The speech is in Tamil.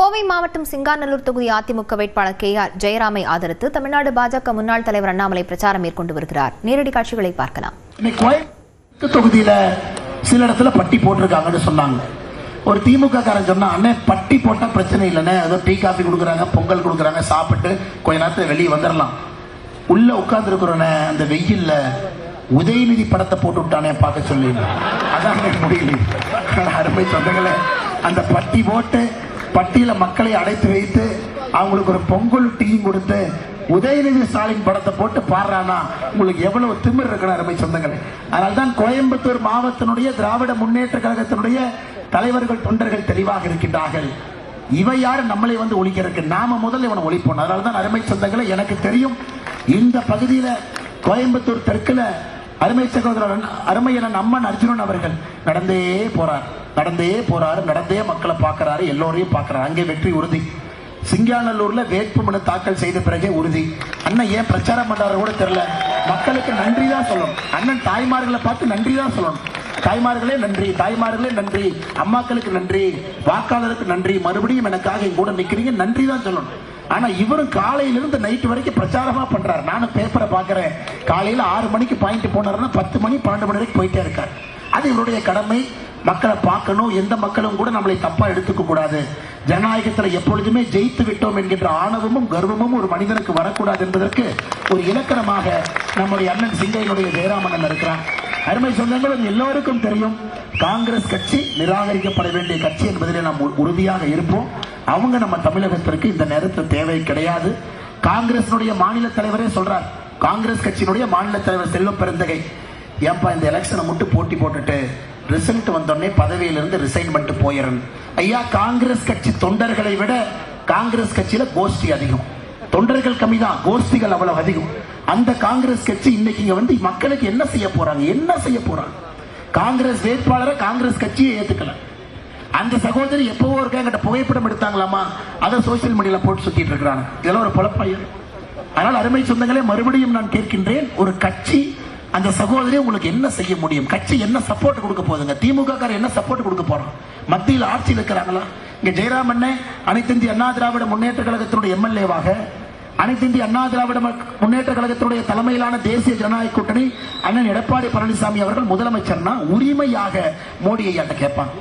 கோவை மாவட்டம் சிங்காநல்லூர் தொகுதி அதிமுக வேட்பாளர் KR ஜெயராமை ஆதரித்து தமிழ்நாடு பாஜக முன்னாள் தலைவர் அண்ணாமலை பிரச்சாரம் மேற்கொண்டு வருகிறார். நேரடி காட்சிகளை பார்க்கலாம். தொகுதியில சில இடத்துல பட்டி போட்டிருக்காங்கன்னு சொன்னாங்க. ஒரு திமுக காரன் சொன்னா, அண்ணே பட்டி போட்டா பிரச்சனை இல்லைன்னு, ஏதோ டீ காஃபி கொடுக்குறாங்க, பொங்கல் கொடுக்குறாங்க, சாப்பிட்டு கொஞ்ச நேரத்துல வெளியே வந்துடலாம். உள்ள உட்கார்ந்து இருக்கிறோன்னு அந்த வெயில்ல உதயநிதி படத்தை போட்டு விட்டானே பார்க்க சொல்லி, அதான் முடியல. அருமை சொந்தங்களே, அந்த பட்டி போட்டு பட்டியல மக்களை அடைத்து வைத்து அவங்களுக்கு ஒரு பொங்கல் டீயும் கொடுத்து உதயநிதி ஸ்டாலின் படத்தை போட்டு பாடுறானா உங்களுக்கு எவ்வளவு திமிர் இருக்கணும் அருமை சொந்தங்களே. அதனால்தான் கோயம்புத்தூர் மாவட்டத்தினுடைய திராவிட முன்னேற்ற கழகத்தினுடைய தலைவர்கள் தொண்டர்கள் தெளிவாக இருக்கின்றார்கள். இவை யாரு நம்மளை வந்து ஒழிக்கிறதுக்கு, நாம முதல்ல இவனை ஒழிப்போம். அதனால்தான் அருமை சொந்தங்களே, எனக்கு தெரியும் இந்த பகுதியில கோயம்புத்தூர் தெற்குல அருமை சகோதரர் அருமையான அம்மன் அர்ஜுனன் அவர்கள் நடந்தே போறாரு, நடந்தே மக்களை பார்க்கிறாரு, எல்லோரையும் பார்க்கிறாரு. அங்கே வெற்றி உறுதி. சிங்காநல்லூர்ல வேட்புமனு தாக்கல் செய்த பிறகே உறுதி. அண்ணன் ஏன் பிரச்சாரம் பண்றாரு கூட தெரியல. மக்களுக்கு நன்றி தான் சொல்லணும். அண்ணன் தாய்மார்களை பார்த்து நன்றி தான் சொல்லணும். தாய்மார்களே நன்றி, தாய்மார்களே நன்றி, அம்மாக்களுக்கு நன்றி, வாக்காளருக்கு நன்றி, மறுபடியும் எனக்காக என் கூட நிக்கிறீங்க, நன்றி தான் சொல்லணும். ஆனா இவரும் காலையிலிருந்து நைட்டு வரைக்கும் பிரச்சாரமா பண்றாரு. நானும் பேப்பரை பாக்குறேன். காலையில 6 மணிக்கு பாயிண்ட் போனாருன்னா 10 மணி 12 மணி வரைக்கும் போயிட்டே இருக்காரு. அது இவருடைய கடமை. மக்களை பார்க்கணும். எந்த மக்களும் கூட நம்மளை தப்பா எடுத்துக்க கூடாது. ஜனநாயகத்தில் எப்பொழுதுமே ஜெயித்து விட்டோம் என்கின்ற ஆணவமும் கர்வமும் ஒரு மனிதனுக்கு வரக்கூடாது என்பதற்கு ஒரு இலக்கணமாக நம்முடைய அண்ணன் சிங்கையினுடைய ஜெயராமன் இருக்கிறார். அருமை சொந்தங்கள், எல்லோருக்கும் தெரியும் காங்கிரஸ் கட்சி நிராகரிக்கப்பட வேண்டிய கட்சி என்பதிலே நாம் உறுதியாக இருப்போம். அவங்க நம்ம தமிழகத்திற்கு இந்த நேரத்தில் தேவை கிடையாது. காங்கிரஸ் மாநில தலைவரே சொல்றார். காங்கிரஸ் கட்சியினுடைய மாநில தலைவர் செல்வம் பெருந்தகை, ஏன்பா இந்த எலெக்ஷனை மட்டும் போட்டி போட்டுட்டு ரிசல்ட் வந்தோடனே பதவியிலிருந்து ரிசைன் பண்ணிட்டு போயிடணும். ஐயா, காங்கிரஸ் கட்சி தொண்டர்களை விட காங்கிரஸ் கட்சியில கோஷ்டி அதிகம். தொண்டர்கள் கம்மி தான், கோஷ்டிகள் அவ்வளவு அதிகம். அந்த காங்கிரஸ் கட்சி இன்னைக்கு இங்க வந்து மக்களுக்கு என்ன செய்ய போறாங்க? காங்கிரஸ் வேட்பாளரை காங்கிரஸ் கட்சியை ஏத்துக்கல. அந்த சகோதரி எப்பவோ இருக்க புகைப்படம் எடுத்தாங்களாமா, அதை சோசியல் மீடியால போட்டு சுத்திட்டு இருக்கிறாங்க. இதெல்லாம் ஒரு பொழப்பையன். அதனால் அருமை சொந்தங்களே, மறுபடியும் நான் கேட்கின்றேன், ஒரு கட்சி அந்த சகோதரி உங்களுக்கு என்ன செய்ய முடியும்? கட்சி என்ன சப்போர்ட் கொடுக்க போகுதுங்க? திமுக காரர் என்ன சப்போர்ட் கொடுக்க போறோம்? மத்தியில் ஆட்சியில் இருக்கிறாங்களா? இங்க ஜெயராமன் அனைத்து இந்திய அண்ணா திராவிட முன்னேற்ற கழகத்தினுடைய எம்எல்ஏவாக, அனைத்து இந்திய அண்ணா திராவிட முன்னேற்ற கழகத்தினுடைய தலைமையிலான தேசிய ஜனநாயக கூட்டணி அண்ணன் எடப்பாடி பழனிசாமி அவர்கள் முதலமைச்சர்னா உரிமையாக மோடி ஐயாட்ட கேட்பாங்க.